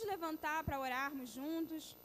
todos levantar para orarmos juntos.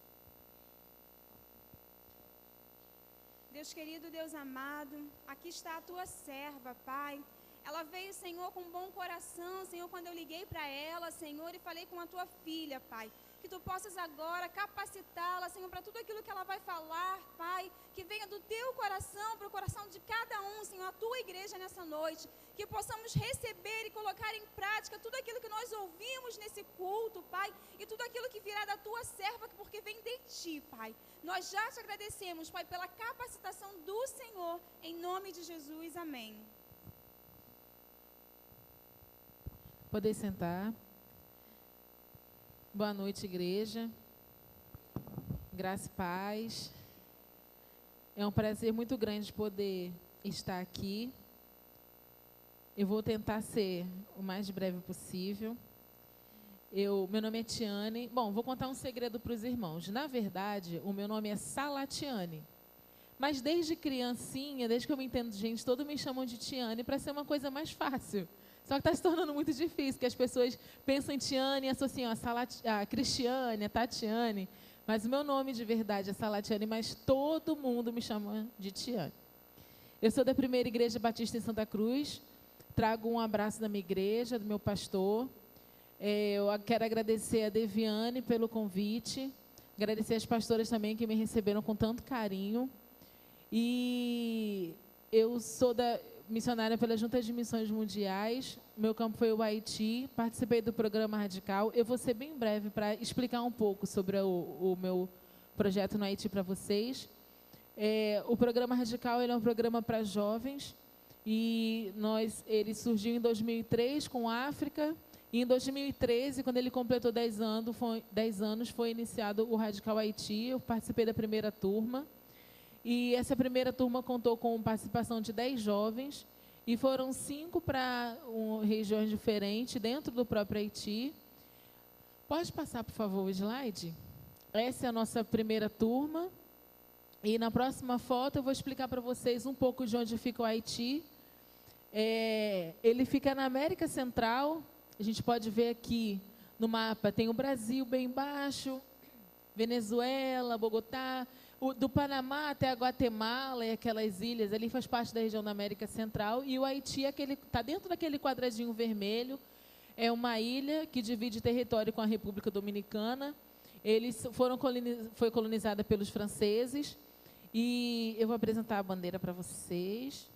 Deus querido, Deus amado, aqui está a tua serva, Pai. Ela veio, Senhor, com um bom coração, Senhor, quando eu liguei para ela, Senhor, e falei com a tua filha, Pai. Que tu possas agora capacitá-la, Senhor, para tudo aquilo que ela vai falar, Pai. Que venha do teu coração para o coração de cada um, Senhor, a tua igreja nessa noite. Que possamos receber e colocar em prática tudo aquilo que nós ouvimos nesse culto, Pai. E tudo aquilo que virá da tua serva, porque vem de ti, Pai. Nós já te agradecemos, Pai, pela capacitação do Senhor. Em nome de Jesus, amém. Poder sentar. Boa noite, igreja. Graça e paz. É um prazer muito grande poder estar aqui. Eu vou tentar ser o mais breve possível. Meu nome é Tiane. Bom, vou contar um segredo para os irmãos. Na verdade, o meu nome é Salatiane. Mas desde criancinha, desde que eu me entendo de gente, todos me chamam de Tiane para ser uma coisa mais fácil. Só que está se tornando muito difícil, porque as pessoas pensam em Tiane e associam a Cristiane, a Tatiane. Mas o meu nome de verdade é Salatiane, mas todo mundo me chama de Tiane. Eu sou da Primeira Igreja Batista em Santa Cruz. Trago um abraço da minha igreja, do meu pastor. Eu quero agradecer a Deviane pelo convite. Agradecer as pastoras também que me receberam com tanto carinho. E eu sou missionária pela Junta de Missões Mundiais. Meu campo foi o Haiti. Participei do programa Radical. Eu vou ser bem breve para explicar um pouco sobre o meu projeto no Haiti para vocês. O programa Radical ele é um programa para jovens. E ele surgiu em 2003 com a África. E em 2013, quando ele completou 10 anos, foi iniciado o Radical Haiti. Eu participei da primeira turma. E essa primeira turma contou com participação de 10 jovens. E foram 5 para regiões diferentes, dentro do próprio Haiti. Pode passar, por favor, o slide? Essa é a nossa primeira turma. E na próxima foto eu vou explicar para vocês um pouco de onde fica o Haiti. Ele fica na América Central. A gente pode ver aqui no mapa, tem o Brasil bem embaixo, Venezuela, Bogotá, do Panamá até a Guatemala e aquelas ilhas, ali faz parte da região da América Central, e o Haiti está dentro daquele quadradinho vermelho, é uma ilha que divide território com a República Dominicana. Foi colonizada pelos franceses, e eu vou apresentar a bandeira para vocês.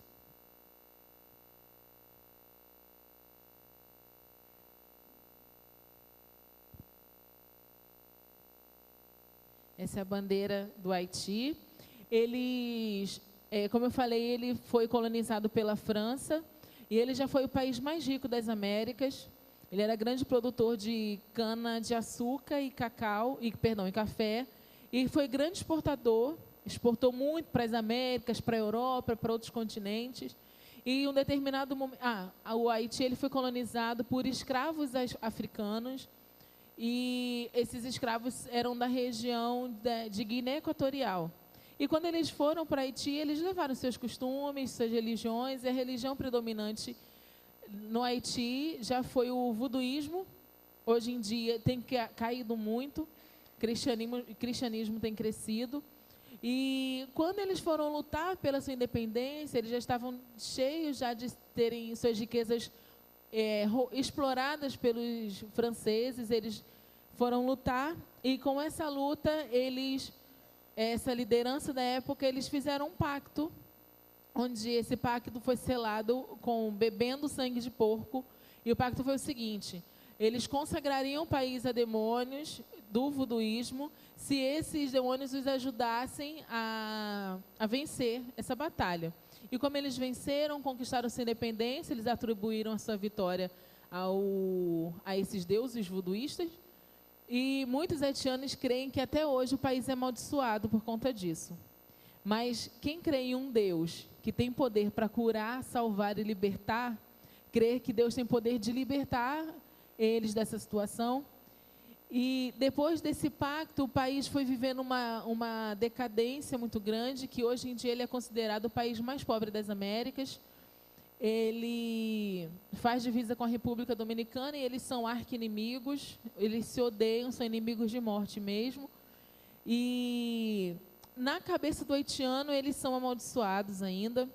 Essa é a bandeira do Haiti. Como eu falei, ele foi colonizado pela França e ele já foi o país mais rico das Américas. Ele era grande produtor de cana-de-açúcar e café. E foi grande exportador, exportou muito para as Américas, para a Europa, para outros continentes. E em um determinado momento, o Haiti ele foi colonizado por escravos africanos. E esses escravos eram da região de Guiné Equatorial. E quando eles foram para Haiti, eles levaram seus costumes, suas religiões, e a religião predominante no Haiti já foi o voduísmo. Hoje em dia tem caído muito, o cristianismo tem crescido. E quando eles foram lutar pela sua independência, eles já estavam cheios já de terem suas riquezas exploradas pelos franceses. Eles foram lutar e com essa luta, essa liderança da época, eles fizeram um pacto, onde esse pacto foi selado bebendo sangue de porco. E o pacto foi o seguinte: eles consagrariam o país a demônios do voduísmo se esses demônios os ajudassem a vencer essa batalha. E como eles venceram, conquistaram sua independência, eles atribuíram a sua vitória a esses deuses voduístas. E muitos haitianos creem que até hoje o país é amaldiçoado por conta disso. Mas quem crê em um Deus que tem poder para curar, salvar e libertar, crê que Deus tem poder de libertar eles dessa situação. E depois desse pacto, o país foi vivendo uma decadência muito grande, que hoje em dia ele é considerado o país mais pobre das Américas. ele faz divisa com a República Dominicana e eles são arqui-inimigos, eles se odeiam, são inimigos de morte mesmo. E na cabeça do haitiano, eles são amaldiçoados ainda.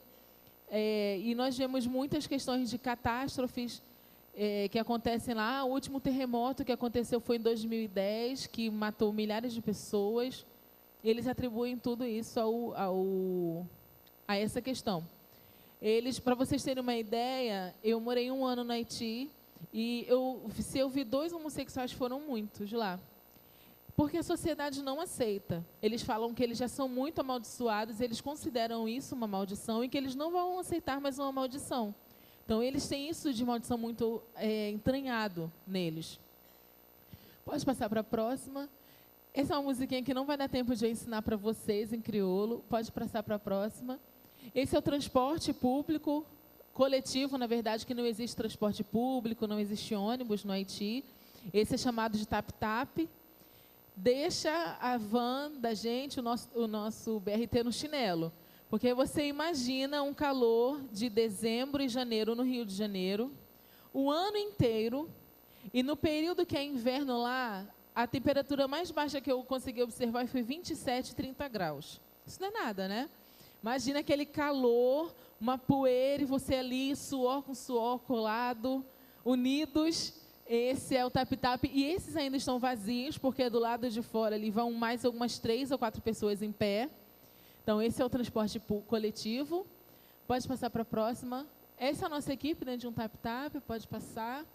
E nós vemos muitas questões de catástrofes que acontecem lá. O último terremoto que aconteceu foi em 2010, que matou milhares de pessoas. Eles atribuem tudo isso a essa questão. Para vocês terem uma ideia, eu morei 1 ano no Haiti e se eu vi 2 homossexuais, foram muitos lá. Porque a sociedade não aceita. Eles falam que eles já são muito amaldiçoados, eles consideram isso uma maldição e que eles não vão aceitar mais uma maldição. Então, eles têm isso de maldição muito entranhado neles. Pode passar para a próxima. Essa é uma musiquinha que não vai dar tempo de eu ensinar para vocês em crioulo. Pode passar para a próxima. Esse é o transporte público coletivo, na verdade, que não existe transporte público, não existe ônibus no Haiti. Esse é chamado de tap-tap. Deixa a van da gente, o nosso BRT no chinelo. Porque você imagina um calor de dezembro e janeiro no Rio de Janeiro, o ano inteiro, e no período que é inverno lá, a temperatura mais baixa que eu consegui observar foi 27, 30 graus. Isso não é nada, né? Imagina aquele calor, uma poeira, e você ali, suor com suor, colado, unidos. Esse é o tap-tap, e esses ainda estão vazios, porque do lado de fora ali vão mais algumas 3 ou 4 pessoas em pé. Então, esse é o transporte coletivo. Pode passar para a próxima. Essa é a nossa equipe, né, de um tap-tap, pode passar.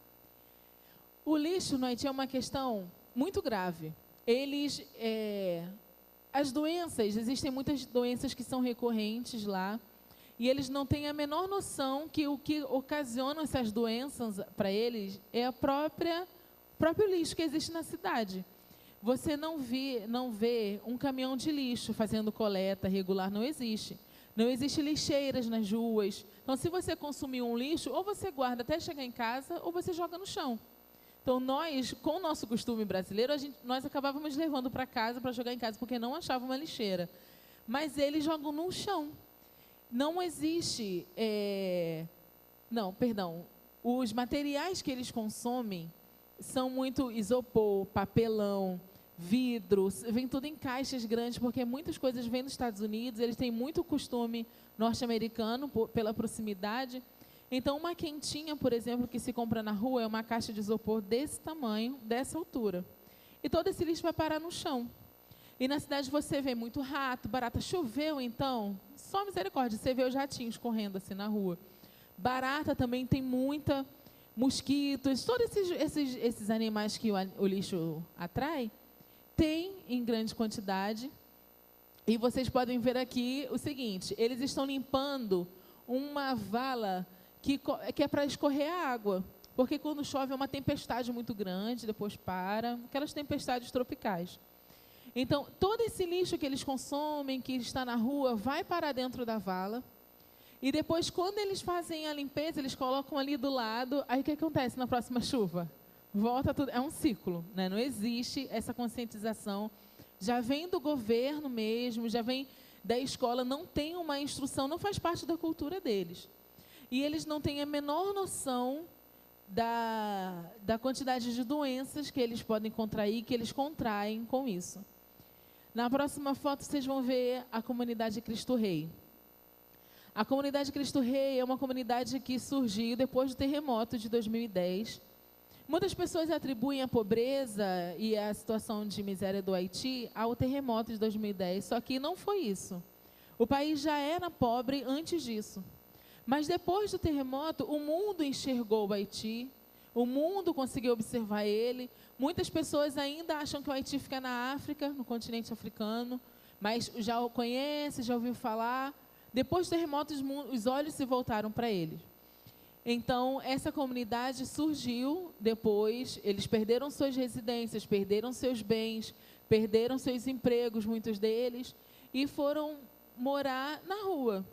O lixo no Haiti é uma questão muito grave. As doenças, existem muitas doenças que são recorrentes lá, e eles não têm a menor noção que o que ocasiona essas doenças para eles é o próprio lixo que existe na cidade. Você não vê um caminhão de lixo fazendo coleta regular, não existe. Não existe lixeiras nas ruas. Então, se você consumir um lixo, ou você guarda até chegar em casa, ou você joga no chão. Então, nós, com o nosso costume brasileiro, nós acabávamos levando para casa, para jogar em casa, porque não achava uma lixeira. Mas eles jogam no chão. Não existe... Os materiais que eles consomem são muito isopor, papelão, vidro, vem tudo em caixas grandes, porque muitas coisas vêm dos Estados Unidos, eles têm muito costume norte-americano, pela proximidade. Então, uma quentinha, por exemplo, que se compra na rua, é uma caixa de isopor desse tamanho, dessa altura. E todo esse lixo vai parar no chão. E na cidade você vê muito rato, barata. Choveu, então, só misericórdia, você vê os ratinhos correndo assim na rua. Barata também tem muita, mosquitos, todos esses animais que o lixo atrai, tem em grande quantidade. E vocês podem ver aqui o seguinte, eles estão limpando uma vala que é para escorrer a água. Porque quando chove é uma tempestade muito grande, depois para, aquelas tempestades tropicais. Então, todo esse lixo que eles consomem, que está na rua, vai parar dentro da vala. E depois, quando eles fazem a limpeza, eles colocam ali do lado. Aí, o que acontece na próxima chuva? Volta tudo. É um ciclo, né? Não existe essa conscientização. Já vem do governo mesmo, já vem da escola, não tem uma instrução, não faz parte da cultura deles. E eles não têm a menor noção da quantidade de doenças que eles podem contrair, que eles contraem com isso. Na próxima foto, vocês vão ver a comunidade Cristo Rei. A comunidade Cristo Rei é uma comunidade que surgiu depois do terremoto de 2010. Muitas pessoas atribuem a pobreza e a situação de miséria do Haiti ao terremoto de 2010, só que não foi isso. O país já era pobre antes disso. Mas depois do terremoto, o mundo enxergou o Haiti, o mundo conseguiu observar ele. Muitas pessoas ainda acham que o Haiti fica na África, no continente africano, mas já o conhece, já ouviu falar. Depois do terremoto, os olhos se voltaram para ele. Então, essa comunidade surgiu depois, eles perderam suas residências, perderam seus bens, perderam seus empregos, muitos deles, e foram morar na rua.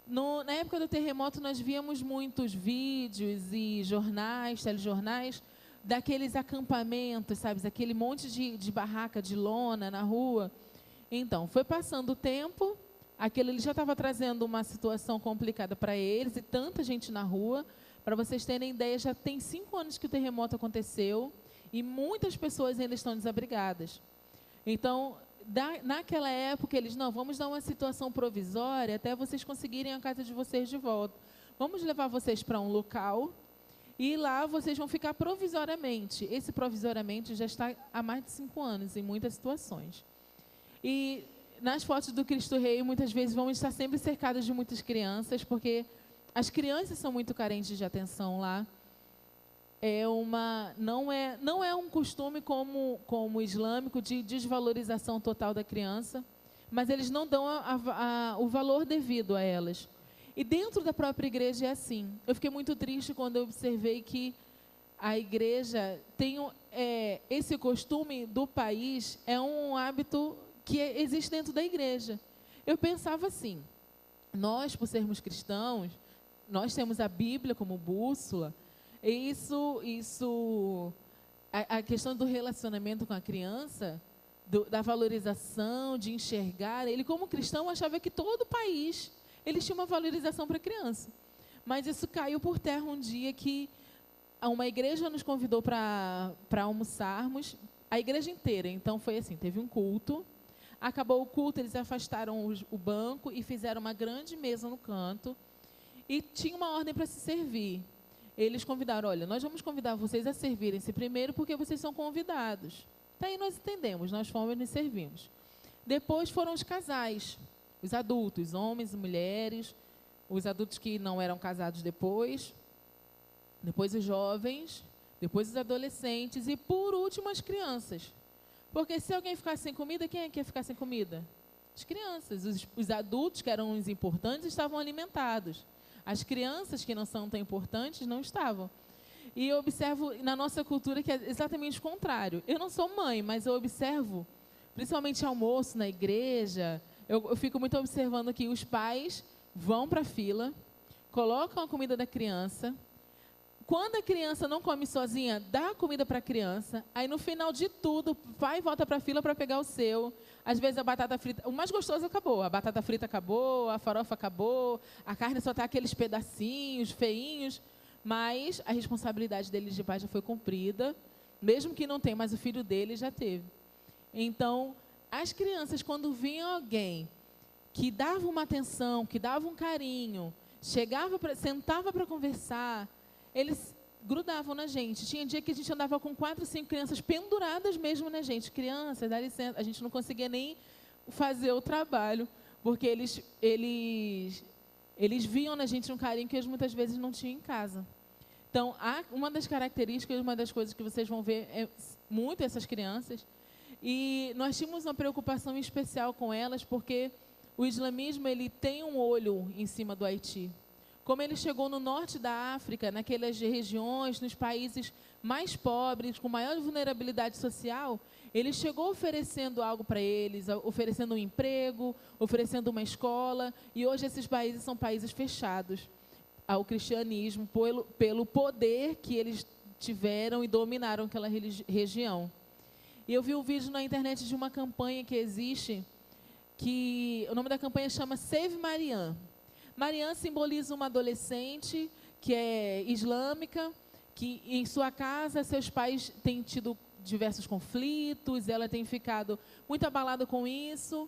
Na época do terremoto, nós víamos muitos vídeos e jornais, telejornais, daqueles acampamentos, sabe? Aquele monte de barraca de lona na rua. Então, foi passando o tempo, aquilo ele já estava trazendo uma situação complicada para eles e tanta gente na rua. Para vocês terem ideia, já tem 5 anos que o terremoto aconteceu e muitas pessoas ainda estão desabrigadas. Então, naquela época, eles, não, vamos dar uma situação provisória até vocês conseguirem a casa de vocês de volta. Vamos levar vocês para um local e lá vocês vão ficar provisoriamente. Esse provisoriamente já está há mais de 5 anos em muitas situações. E nas fotos do Cristo Rei, muitas vezes vão estar sempre cercadas de muitas crianças, porque as crianças são muito carentes de atenção lá. Não é um costume como o islâmico de desvalorização total da criança, mas eles não dão o valor devido a elas. E dentro da própria igreja é assim. Eu fiquei muito triste quando eu observei que a igreja tem esse costume do país, é um hábito que existe dentro da igreja. Eu pensava assim, nós, por sermos cristãos, nós temos a Bíblia como bússola, e a questão do relacionamento com a criança, da valorização, de enxergar, ele como cristão achava que todo o país, ele tinha uma valorização para a criança. Mas isso caiu por terra um dia que uma igreja nos convidou para almoçarmos, a igreja inteira. Então foi assim, teve um culto, acabou o culto, eles afastaram o banco e fizeram uma grande mesa no canto e tinha uma ordem para se servir. Eles convidaram, olha, nós vamos convidar vocês a servirem-se primeiro porque vocês são convidados. Daí nós entendemos, nós fomos e nos servimos. Depois foram os casais, os adultos, homens e mulheres, os adultos que não eram casados depois os jovens, depois os adolescentes e, por último, as crianças. Porque se alguém ficasse sem comida, quem é que ia ficar sem comida? As crianças. Os adultos, que eram os importantes, estavam alimentados. As crianças, que não são tão importantes, não estavam. E eu observo na nossa cultura que é exatamente o contrário. Eu não sou mãe, mas eu observo, principalmente almoço na igreja, eu fico muito observando que os pais vão para a fila, colocam a comida da criança. Quando a criança não come sozinha, dá comida para a criança. Aí, no final de tudo, o pai volta para a fila para pegar o seu. Às vezes, a batata frita... O mais gostoso acabou. A batata frita acabou, a farofa acabou, a carne só está aqueles pedacinhos feinhos. Mas a responsabilidade deles de pai já foi cumprida. Mesmo que não tenha, mas o filho dele já teve. Então, as crianças, quando vinha alguém que dava uma atenção, que dava um carinho, sentava para conversar, eles grudavam na gente. Tinha dia que a gente andava com 4, 5 crianças penduradas mesmo na gente. Crianças, dá licença. A gente não conseguia nem fazer o trabalho, porque eles viam na gente um carinho que eles muitas vezes não tinham em casa. Então, uma das características, uma das coisas que vocês vão ver é muito essas crianças. E nós tínhamos uma preocupação especial com elas, porque o islamismo ele tem um olho em cima do Haiti. Como ele chegou no norte da África, naquelas regiões, nos países mais pobres, com maior vulnerabilidade social, ele chegou oferecendo algo para eles, oferecendo um emprego, oferecendo uma escola, e hoje esses países são países fechados ao cristianismo, pelo poder que eles tiveram e dominaram aquela região. E eu vi um vídeo na internet de uma campanha que existe, que o nome da campanha chama Save Mariam. Mariam simboliza uma adolescente que é islâmica, que em sua casa seus pais têm tido diversos conflitos, ela tem ficado muito abalada com isso,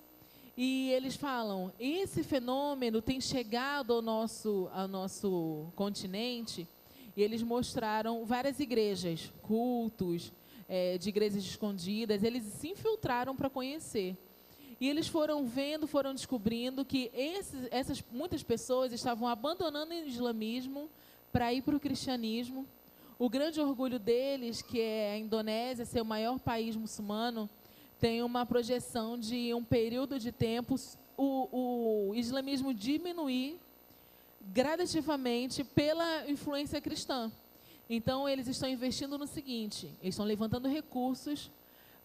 e eles falam, esse fenômeno tem chegado ao nosso continente, e eles mostraram várias igrejas, cultos, de igrejas escondidas, eles se infiltraram para conhecer. E eles foram vendo, foram descobrindo que muitas pessoas estavam abandonando o islamismo para ir para o cristianismo. O grande orgulho deles, que é a Indonésia ser o maior país muçulmano, tem uma projeção de um período de tempo o islamismo diminuir gradativamente pela influência cristã. Então, eles estão investindo no seguinte, eles estão levantando recursos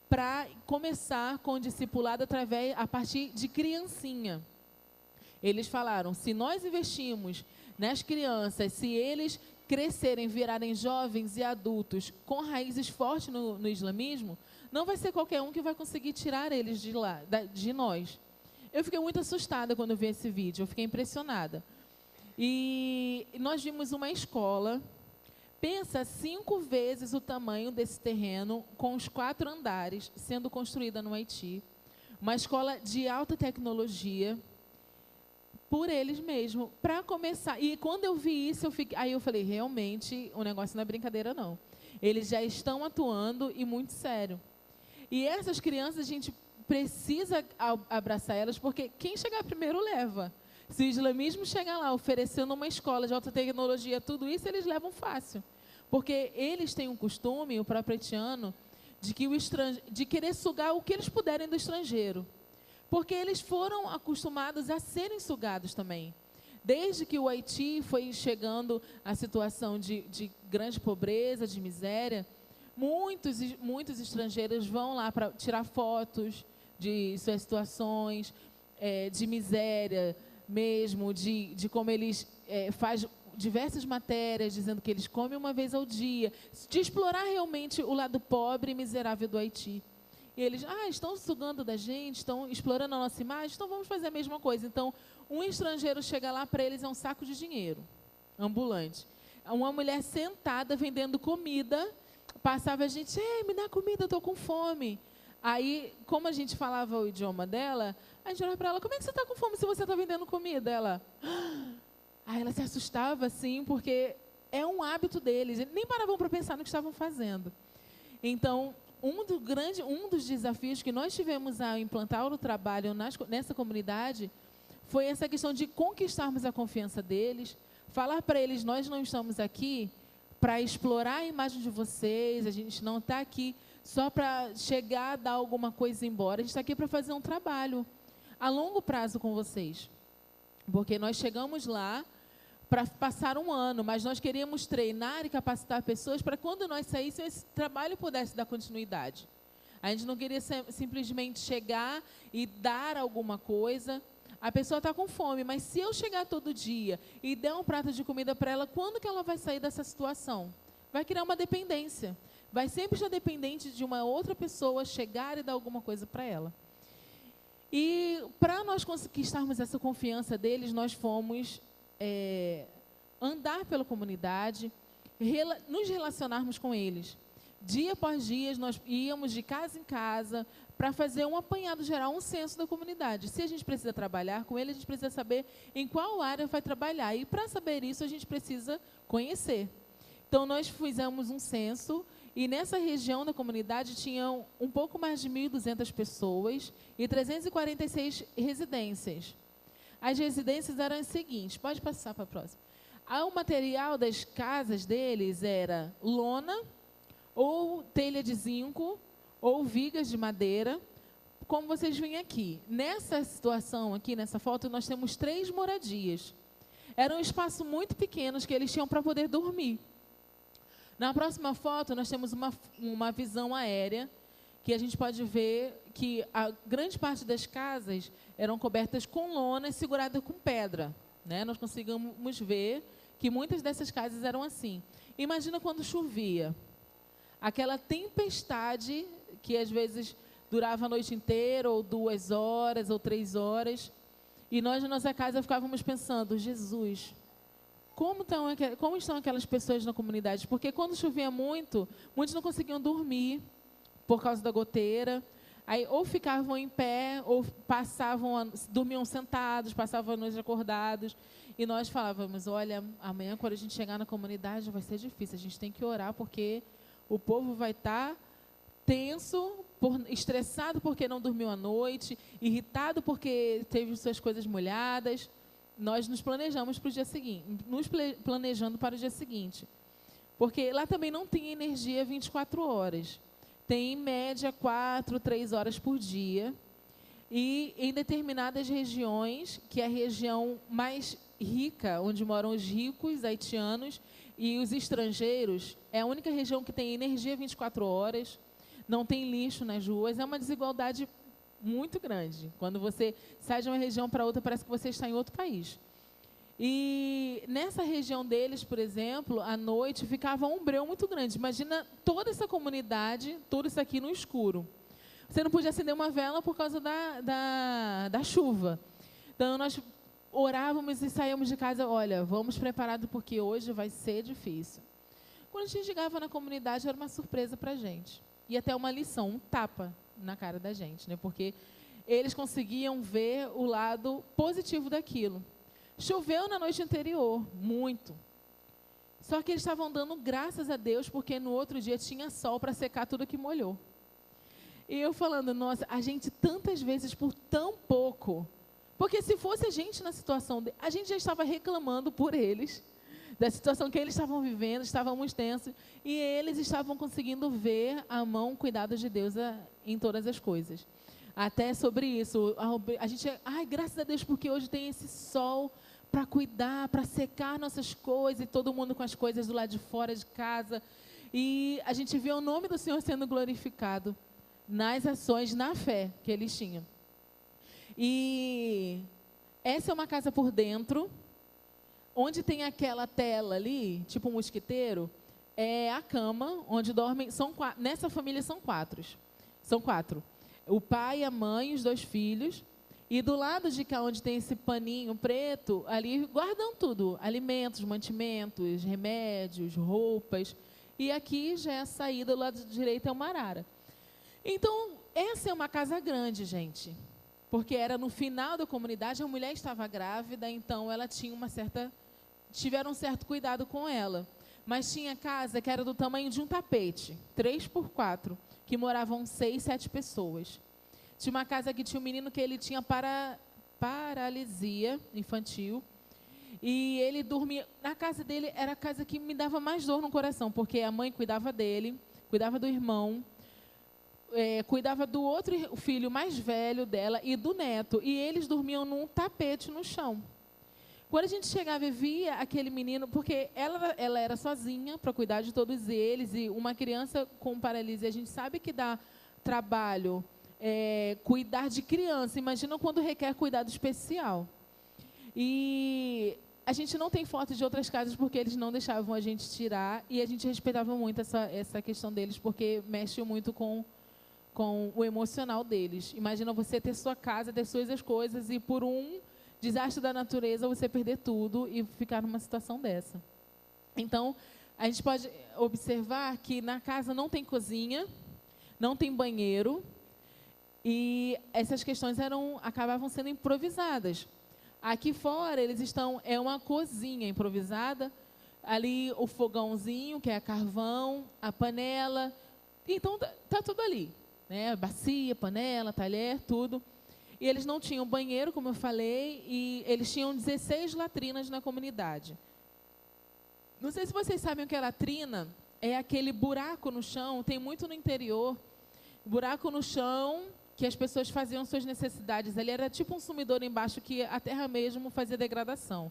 para começar com o discipulado a partir de criancinha. Eles falaram, se nós investimos nas crianças, se eles crescerem, virarem jovens e adultos com raízes fortes no islamismo, não vai ser qualquer um que vai conseguir tirar eles de nós. Eu fiquei muito assustada quando eu vi esse vídeo, eu fiquei impressionada. E nós vimos uma escola, pensa 5 vezes o tamanho desse terreno, com os 4 andares, sendo construída no Haiti. Uma escola de alta tecnologia, por eles mesmos, para começar. E quando eu vi isso, aí eu falei, realmente, o negócio não é brincadeira, não. Eles já estão atuando e muito sério. E essas crianças, a gente precisa abraçar elas, porque quem chegar primeiro leva. Se o islamismo chegar lá oferecendo uma escola de alta tecnologia, tudo isso, eles levam fácil. Porque eles têm um costume, o próprio haitiano, de querer sugar o que eles puderem do estrangeiro. Porque eles foram acostumados a serem sugados também. Desde que o Haiti foi chegando à situação de grande pobreza, de miséria, muitos estrangeiros vão lá para tirar fotos de suas situações, de miséria mesmo, de como eles fazem diversas matérias, dizendo que eles comem uma vez ao dia, de explorar realmente o lado pobre e miserável do Haiti. E eles, estão sugando da gente, estão explorando a nossa imagem, então vamos fazer a mesma coisa. Então, um estrangeiro chega lá, para eles é um saco de dinheiro, ambulante. Uma mulher sentada vendendo comida, passava a gente, me dá comida, eu estou com fome. Aí, como a gente falava o idioma dela, a gente olhava para ela, como é que você está com fome se você está vendendo comida? Ela, aí ela se assustava, assim, porque é um hábito deles, eles nem paravam para pensar no que estavam fazendo. Então, um dos desafios que nós tivemos a implantar o trabalho nessa comunidade foi essa questão de conquistarmos a confiança deles, falar para eles, nós não estamos aqui para explorar a imagem de vocês, a gente não está aqui só para chegar, dar alguma coisa e ir embora, a gente está aqui para fazer um trabalho a longo prazo com vocês. Porque nós chegamos lá para passar 1 ano, mas nós queríamos treinar e capacitar pessoas para quando nós saíssemos, esse trabalho pudesse dar continuidade. A gente não queria simplesmente chegar e dar alguma coisa. A pessoa está com fome, mas se eu chegar todo dia e der um prato de comida para ela, quando que ela vai sair dessa situação? Vai criar uma dependência. Vai sempre estar dependente de uma outra pessoa chegar e dar alguma coisa para ela. E para nós conquistarmos essa confiança deles, nós fomos andar pela comunidade, nos relacionarmos com eles. Dia após dia, nós íamos de casa em casa para fazer um apanhado geral, um censo da comunidade. Se a gente precisa trabalhar com ele, a gente precisa saber em qual área vai trabalhar. E para saber isso, a gente precisa conhecer. Então, nós fizemos um censo e nessa região da comunidade tinham um pouco mais de 1.200 pessoas e 346 residências. As residências eram as seguintes, pode passar para a próxima. O material das casas deles era lona, ou telha de zinco, ou vigas de madeira, como vocês veem aqui. Nessa situação aqui, nessa foto, nós temos 3 moradias. Era um espaço muito pequeno que eles tinham para poder dormir. Na próxima foto, nós temos uma visão aérea, que a gente pode ver que a grande parte das casas eram cobertas com lona e seguradas com pedra. Né? Nós conseguimos ver que muitas dessas casas eram assim. Imagina quando chovia. Aquela tempestade que às vezes durava a noite inteira, ou 2 horas, ou 3 horas. E nós, na nossa casa, ficávamos pensando, Jesus, como estão aquelas pessoas na comunidade? Porque quando chovia muito, muitos não conseguiam dormir por causa da goteira. Aí ou ficavam em pé, ou dormiam sentados, passavam a noite acordados. E nós falávamos, olha, amanhã quando a gente chegar na comunidade vai ser difícil, a gente tem que orar porque o povo vai estar tenso, estressado porque não dormiu à noite, irritado porque teve suas coisas molhadas. Nós nos planejamos para o dia seguinte, planejando para o dia seguinte. Porque lá também não tem energia 24 horas. Tem, em média, 4, 3 horas por dia. E em determinadas regiões, que é a região mais rica, onde moram os ricos haitianos e os estrangeiros, é a única região que tem energia 24 horas, não tem lixo nas ruas, é uma desigualdade muito grande. Quando você sai de uma região para outra, parece que você está em outro país. E nessa região deles, por exemplo, à noite ficava um breu muito grande. Imagina toda essa comunidade, tudo isso aqui no escuro. Você não podia acender uma vela por causa da chuva. Então, nós orávamos e saíamos de casa, olha, vamos preparados porque hoje vai ser difícil. Quando a gente chegava na comunidade, era uma surpresa para a gente. E até uma lição, um tapa na cara da gente, né? Porque eles conseguiam ver o lado positivo daquilo. Choveu na noite anterior, muito. Só que eles estavam dando graças a Deus, porque no outro dia tinha sol para secar tudo que molhou. E eu falando, nossa, a gente tantas vezes por tão pouco. Porque se fosse a gente na situação, a gente já estava reclamando por eles, da situação que eles estavam vivendo, estávamos tensos, e eles estavam conseguindo ver a mão, o cuidado de Deus em todas as coisas. Até sobre isso, a gente, graças a Deus, porque hoje tem esse sol para cuidar, para secar nossas coisas, e todo mundo com as coisas do lado de fora de casa. E a gente vê o nome do Senhor sendo glorificado nas ações, na fé que eles tinham. E essa é uma casa por dentro, onde tem aquela tela ali, tipo um mosquiteiro, é a cama, onde dormem, nessa família são quatro. O pai, a mãe, os 2 filhos, e do lado de cá, onde tem esse paninho preto, ali guardam tudo, alimentos, mantimentos, remédios, roupas, e aqui já é a saída, do lado direito é uma arara. Então, essa é uma casa grande, gente, porque era no final da comunidade, a mulher estava grávida, então ela tinha tiveram um certo cuidado com ela. Mas tinha casa que era do tamanho de um tapete, 3x4, que moravam 6, 7 pessoas. Tinha uma casa que tinha um menino que ele tinha paralisia infantil, e ele dormia, na casa dele era a casa que me dava mais dor no coração, porque a mãe cuidava dele, cuidava do irmão, cuidava do outro filho mais velho dela e do neto, e eles dormiam num tapete no chão. Quando a gente chegava e via aquele menino, porque ela era sozinha para cuidar de todos eles, e uma criança com paralisia, a gente sabe que dá trabalho cuidar de criança, imagina quando requer cuidado especial. E a gente não tem fotos de outras casas porque eles não deixavam a gente tirar, e a gente respeitava muito essa questão deles, porque mexe muito com o emocional deles. Imagina você ter sua casa, ter suas coisas, e por um desastre da natureza você perder tudo e ficar numa situação dessa. Então, a gente pode observar que na casa não tem cozinha, não tem banheiro, e essas questões acabavam sendo improvisadas. Aqui fora, é uma cozinha improvisada, ali o fogãozinho, que é carvão, a panela, então tá tudo ali, né? Bacia, panela, talher, tudo. E eles não tinham banheiro, como eu falei, e eles tinham 16 latrinas na comunidade. Não sei se vocês sabem o que é latrina, é aquele buraco no chão, tem muito no interior, buraco no chão, que as pessoas faziam suas necessidades. Ali era tipo um sumidor embaixo, que a terra mesmo fazia degradação.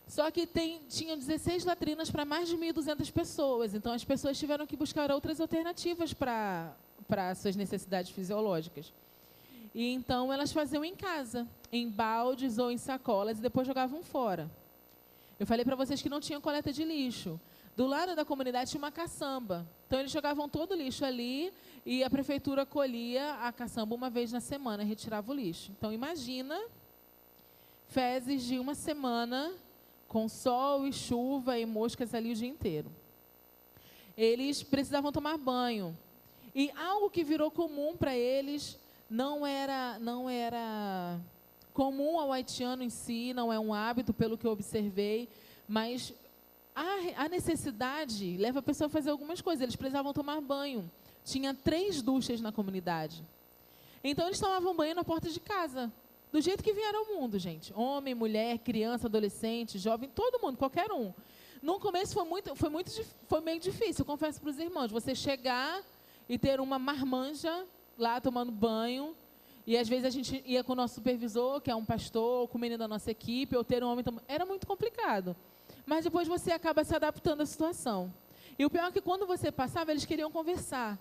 Só que tinha 16 latrinas para mais de 1.200 pessoas, então as pessoas tiveram que buscar outras alternativas para suas necessidades fisiológicas. E então elas faziam em casa, em baldes ou em sacolas, e depois jogavam fora. Eu falei para vocês que não tinha coleta de lixo. Do lado da comunidade tinha uma caçamba. Então eles jogavam todo o lixo ali, e a prefeitura colhia a caçamba uma vez na semana, retirava o lixo. Então imagina fezes de uma semana com sol e chuva e moscas ali o dia inteiro. Eles precisavam tomar banho. E algo que virou comum para eles, não era comum ao haitiano em si, não é um hábito, pelo que eu observei, mas a necessidade leva a pessoa a fazer algumas coisas. Eles precisavam tomar banho. Tinha 3 duchas na comunidade. Então, eles tomavam banho na porta de casa, do jeito que vieram ao mundo, gente. Homem, mulher, criança, adolescente, jovem, todo mundo, qualquer um. No começo foi meio difícil, confesso para os irmãos, você chegar e ter uma marmanja lá tomando banho, e às vezes a gente ia com o nosso supervisor, que é um pastor, ou com o menino da nossa equipe, ou ter um homem, era muito complicado. Mas depois você acaba se adaptando à situação. E o pior é que quando você passava, eles queriam conversar.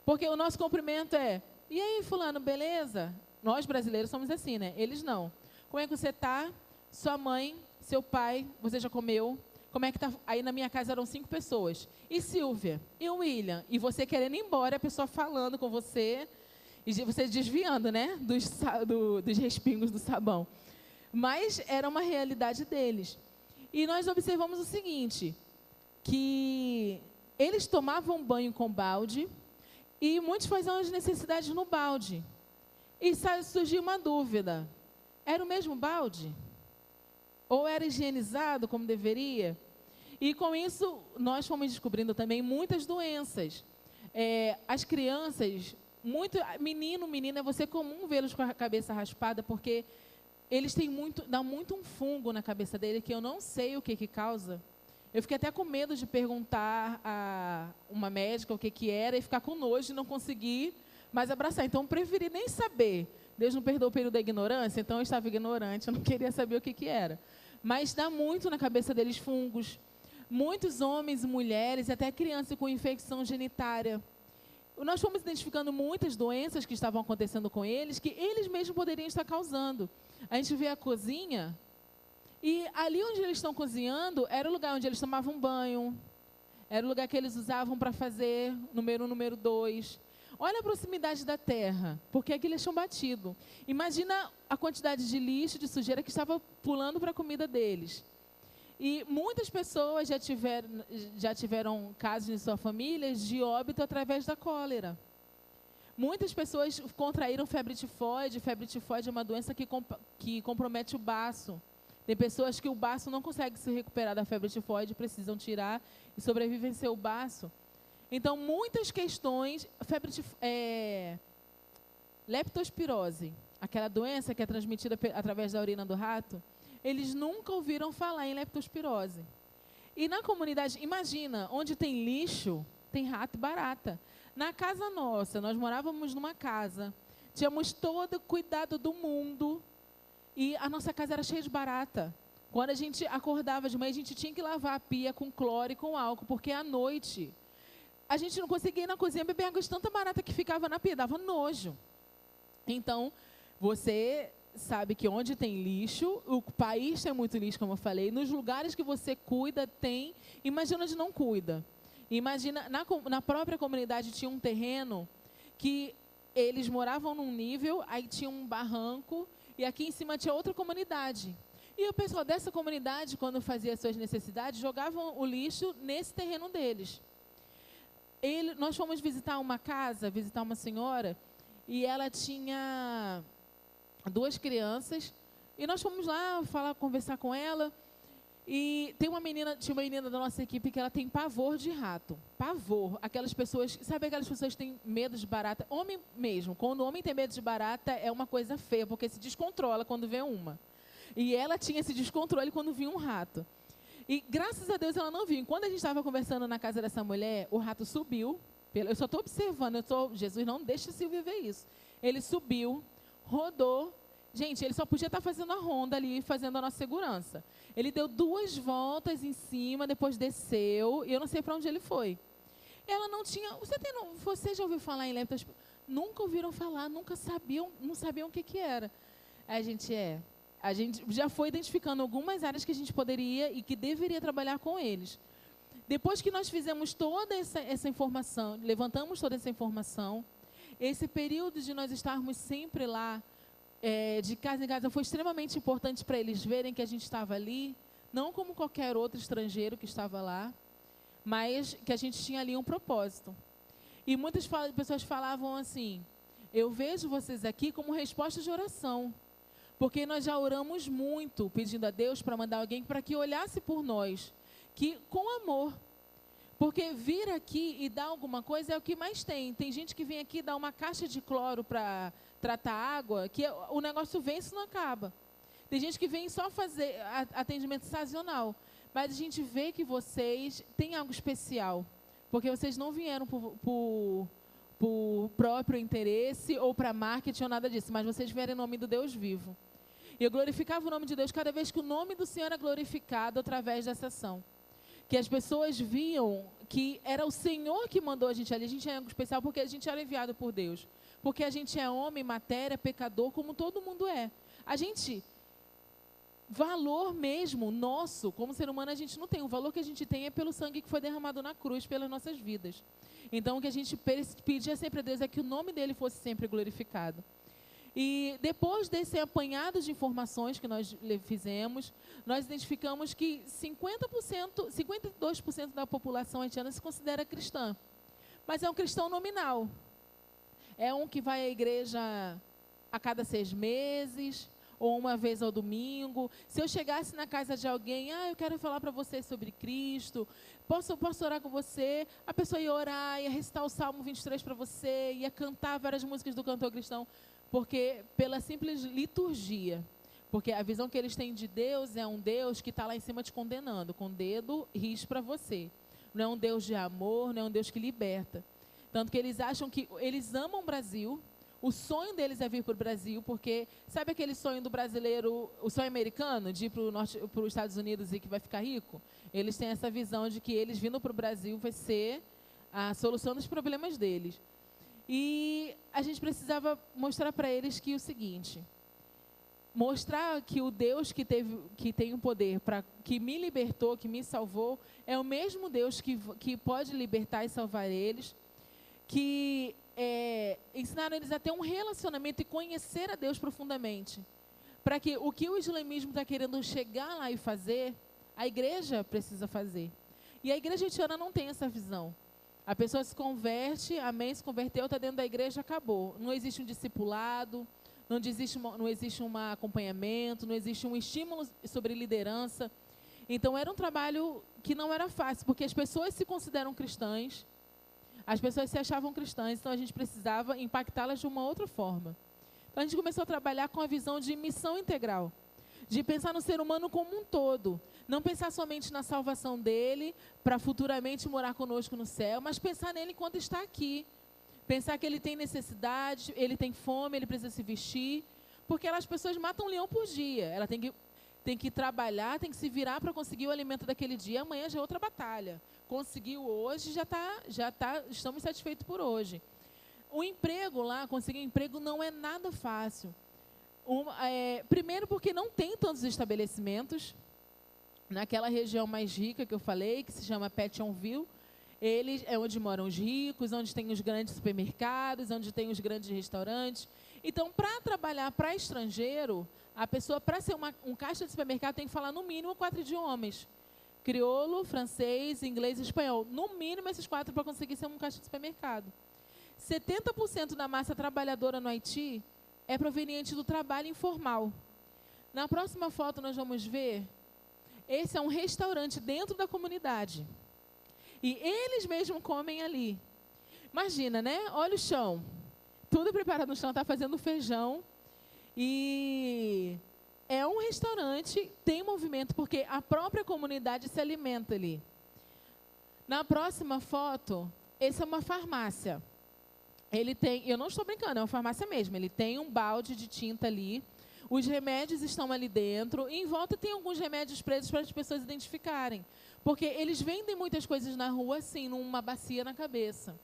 Porque o nosso cumprimento é: e aí, fulano, beleza? Nós brasileiros somos assim, né? Eles não. Como é que você está? Sua mãe, seu pai, você já comeu? Como é que está? Aí na minha casa eram 5 pessoas. E Silvia? E o William? E você querendo ir embora, a pessoa falando com você. E você desviando, né, dos respingos do sabão. Mas era uma realidade deles. E nós observamos o seguinte, que eles tomavam banho com balde e muitos faziam as necessidades no balde. E surgiu uma dúvida, era o mesmo balde? Ou era higienizado como deveria? E com isso, nós fomos descobrindo também muitas doenças. As crianças, menina, você é comum vê-los com a cabeça raspada, porque eles têm dá muito um fungo na cabeça dele, que eu não sei o que causa. Eu fiquei até com medo de perguntar a uma médica o que era e ficar com nojo e não conseguir mais abraçar. Então, eu preferi nem saber. Deus não perdoa o período da ignorância, então eu estava ignorante, eu não queria saber o que era. Mas dá muito na cabeça deles fungos. Muitos homens e mulheres, e até crianças com infecção genitária. Nós fomos identificando muitas doenças que estavam acontecendo com eles, que eles mesmos poderiam estar causando. A gente vê a cozinha, e ali onde eles estão cozinhando, era o lugar onde eles tomavam banho, era o lugar que eles usavam para fazer número 1, número 2. Olha a proximidade da terra, porque aqui eles tinham batido. Imagina a quantidade de lixo, de sujeira que estava pulando para a comida deles. E muitas pessoas já tiveram casos em suas famílias de óbito através da cólera. Muitas pessoas contraíram febre tifoide. Febre tifoide é uma doença que compromete o baço. Tem pessoas que o baço não consegue se recuperar da febre tifoide, precisam tirar e sobrevivem sem o baço. Então, muitas questões, leptospirose, aquela doença que é transmitida através da urina do rato, eles nunca ouviram falar em leptospirose. E na comunidade, imagina, onde tem lixo, tem rato e barata. Na casa nossa, nós morávamos numa casa, tínhamos todo o cuidado do mundo e a nossa casa era cheia de barata. Quando a gente acordava de manhã, a gente tinha que lavar a pia com cloro e com álcool, porque à noite a gente não conseguia ir na cozinha beber água de tanta barata que ficava na pia, dava nojo. Então, você sabe que onde tem lixo, o país tem muito lixo, como eu falei, nos lugares que você cuida tem, imagina onde não cuida. Imagina, na própria comunidade tinha um terreno que eles moravam num nível, aí tinha um barranco, e aqui em cima tinha outra comunidade. E o pessoal dessa comunidade, quando fazia suas necessidades, jogavam o lixo nesse terreno deles. Nós fomos visitar uma casa, visitar uma senhora, e ela tinha 2 crianças, e nós fomos lá conversar com ela, e tinha uma menina da nossa equipe que ela tem pavor de rato. Pavor. Aquelas pessoas, sabe aquelas pessoas que têm medo de barata? Homem mesmo, quando o homem tem medo de barata, é uma coisa feia, porque se descontrola quando vê uma. E ela tinha esse descontrole quando via um rato. E graças a Deus ela não viu. Enquanto a gente estava conversando na casa dessa mulher, o rato subiu. Eu só estou observando, Jesus, não deixa Silvia ver isso. Ele subiu, rodou. Gente, ele só podia estar fazendo a ronda ali, fazendo a nossa segurança. Ele deu 2 voltas em cima, depois desceu, e eu não sei para onde ele foi. Ela não tinha... Você já ouviu falar em leptospirose? Nunca ouviram falar, não sabiam o que era. A gente já foi identificando algumas áreas que a gente poderia e que deveria trabalhar com eles. Depois que nós fizemos toda essa informação, levantamos toda essa informação, esse período de nós estarmos sempre lá, de casa em casa, foi extremamente importante para eles verem que a gente estava ali, não como qualquer outro estrangeiro que estava lá, mas que a gente tinha ali um propósito. E muitas pessoas falavam assim, eu vejo vocês aqui como resposta de oração, porque nós já oramos muito, pedindo a Deus para mandar alguém para que olhasse por nós, que com amor. Porque vir aqui e dar alguma coisa é o que mais tem. Tem gente que vem aqui dar uma caixa de cloro para tratar água, que o negócio vem e isso não acaba. Tem gente que vem só fazer atendimento sazonal. Mas a gente vê que vocês têm algo especial. Porque vocês não vieram por próprio interesse ou para marketing ou nada disso. Mas vocês vieram em nome do Deus vivo. E eu glorificava o nome de Deus cada vez que o nome do Senhor era glorificado através dessa ação. Que as pessoas viam que era o Senhor que mandou a gente ali. A gente é algo especial porque a gente era enviado por Deus. Porque a gente é homem, matéria, pecador, como todo mundo é. A gente valor mesmo nosso, como ser humano, a gente não tem. O valor que a gente tem é pelo sangue que foi derramado na cruz pelas nossas vidas. Então, o que a gente pedia sempre a Deus é que o nome dele fosse sempre glorificado. E depois desse apanhado de informações que nós fizemos, nós identificamos que 52% da população haitiana se considera cristã. Mas é um cristão nominal. É um que vai à igreja a cada 6 meses, ou uma vez ao domingo. Se eu chegasse na casa de alguém, eu quero falar para você sobre Cristo, posso orar com você? A pessoa ia orar, ia recitar o Salmo 23 para você, ia cantar várias músicas do cantor cristão, porque pela simples liturgia, porque a visão que eles têm de Deus é um Deus que está lá em cima te condenando, com o dedo risco para você. Não é um Deus de amor, não é um Deus que liberta. Tanto que eles acham que eles amam o Brasil. O sonho deles é vir para o Brasil, porque sabe aquele sonho do brasileiro, o sonho americano, de ir para os Estados Unidos e que vai ficar rico? Eles têm essa visão de que eles vindo para o Brasil vai ser a solução dos problemas deles. E a gente precisava mostrar para eles que o seguinte, mostrar que o Deus que tem o poder, que me libertou, que me salvou, é o mesmo Deus que pode libertar e salvar eles, que ensinaram eles a ter um relacionamento e conhecer a Deus profundamente. Para que o que o islamismo está querendo chegar lá e fazer, a igreja precisa fazer. E a igreja haitiana não tem essa visão. A pessoa se converte, amém, se converteu, está dentro da igreja, acabou. Não existe um discipulado, não existe um acompanhamento, não existe um estímulo sobre liderança. Então era um trabalho que não era fácil, porque as pessoas se consideram cristãs, as pessoas se achavam cristãs, então a gente precisava impactá-las de uma outra forma. Então a gente começou a trabalhar com a visão de missão integral, de pensar no ser humano como um todo. Não pensar somente na salvação dele, para futuramente morar conosco no céu, mas pensar nele enquanto está aqui. Pensar que ele tem necessidade, ele tem fome, ele precisa se vestir. Porque as pessoas matam um leão por dia. Ela tem que trabalhar, tem que se virar para conseguir o alimento daquele dia. Amanhã já é outra batalha. Conseguiu hoje, estamos satisfeitos por hoje. O emprego lá, conseguir um emprego não é nada fácil. Primeiro porque não tem tantos estabelecimentos. Naquela região mais rica que eu falei, que se chama Pétionville, é onde moram os ricos, onde tem os grandes supermercados, onde tem os grandes restaurantes. Então, para trabalhar para estrangeiro, a pessoa, para ser um caixa de supermercado, tem que falar no mínimo 4 idiomas. Crioulo, francês, inglês e espanhol. No mínimo esses 4 para conseguir ser um caixa de supermercado. 70% da massa trabalhadora no Haiti é proveniente do trabalho informal. Na próxima foto nós vamos ver, esse é um restaurante dentro da comunidade. E eles mesmos comem ali. Imagina, né? Olha o chão. Tudo preparado no chão, está fazendo feijão. E é um restaurante, tem movimento, porque a própria comunidade se alimenta ali. Na próxima foto, essa é uma farmácia. Ele tem, eu não estou brincando, é uma farmácia mesmo. Ele tem um balde de tinta ali. Os remédios estão ali dentro. E em volta tem alguns remédios presos para as pessoas identificarem. Porque eles vendem muitas coisas na rua, assim, numa bacia na cabeça.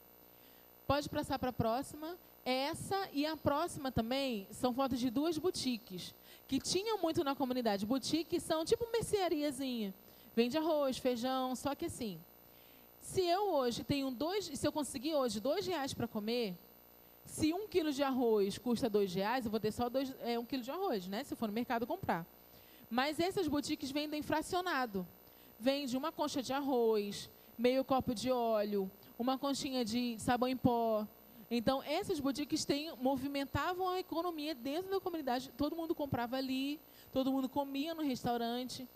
Pode passar para a próxima. Essa e a próxima também são fotos de 2 boutiques, que tinham muito na comunidade. Boutiques são tipo merceariazinha. Vende arroz, feijão, só que assim, se eu conseguir hoje R$2 para comer, se 1 quilo de arroz custa R$2, eu vou ter só 1 quilo de arroz, né? Se eu for no mercado comprar. Mas essas boutiques vendem fracionado. Vende uma concha de arroz, meio copo de óleo, uma conchinha de sabão em pó. Então, essas boutiques movimentavam a economia dentro da comunidade. Todo mundo comprava ali, todo mundo comia no restaurante.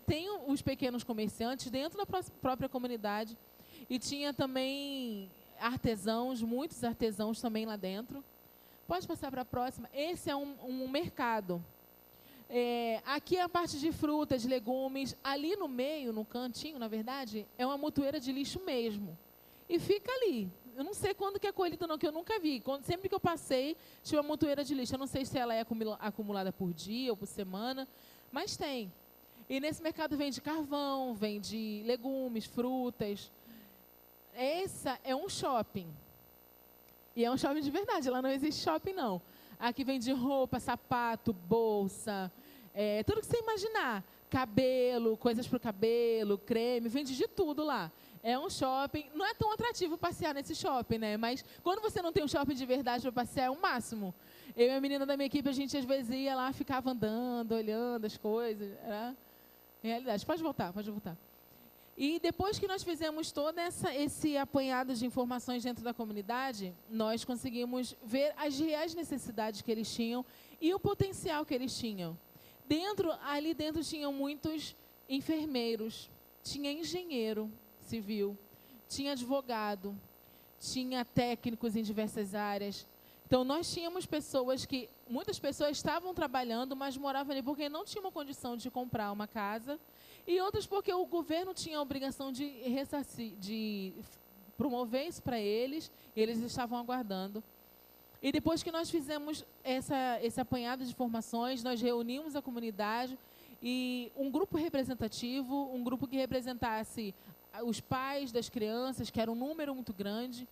Tem os pequenos comerciantes dentro da própria comunidade. E tinha também artesãos, muitos artesãos também lá dentro. Pode passar para a próxima. Esse é um mercado. Aqui é a parte de frutas, legumes. Ali no meio, no cantinho, na verdade, é uma montoeira de lixo mesmo. E fica ali. Eu não sei quando que é colhida, não, que eu nunca vi. Sempre que eu passei, tinha uma montoeira de lixo. Eu não sei se ela é acumulada por dia ou por semana, mas tem. E nesse mercado vende carvão, vende legumes, frutas. Essa é um shopping. E é um shopping de verdade, lá não existe shopping, não. Aqui vende roupa, sapato, bolsa, Tudo que você imaginar. Cabelo, coisas para o cabelo, creme, vende de tudo lá. É um shopping, não é tão atrativo passear nesse shopping, né? Mas quando você não tem um shopping de verdade para passear, é o máximo. Eu e a menina da minha equipe, a gente às vezes ia lá, ficava andando, olhando as coisas. Era realidade. Pode voltar, pode voltar. E depois que nós fizemos todo esse apanhado de informações dentro da comunidade, nós conseguimos ver as reais necessidades que eles tinham e o potencial que eles tinham. Ali dentro tinham muitos enfermeiros, tinha engenheiro civil, tinha advogado, tinha técnicos em diversas áreas. Então, nós tínhamos muitas pessoas estavam trabalhando, mas moravam ali porque não tinham uma condição de comprar uma casa, e outras porque o governo tinha a obrigação de promover isso para eles, e eles estavam aguardando. E depois que nós fizemos esse apanhado de informações, nós reunimos a comunidade e um grupo representativo, um grupo que representasse os pais das crianças, que era um número muito grande,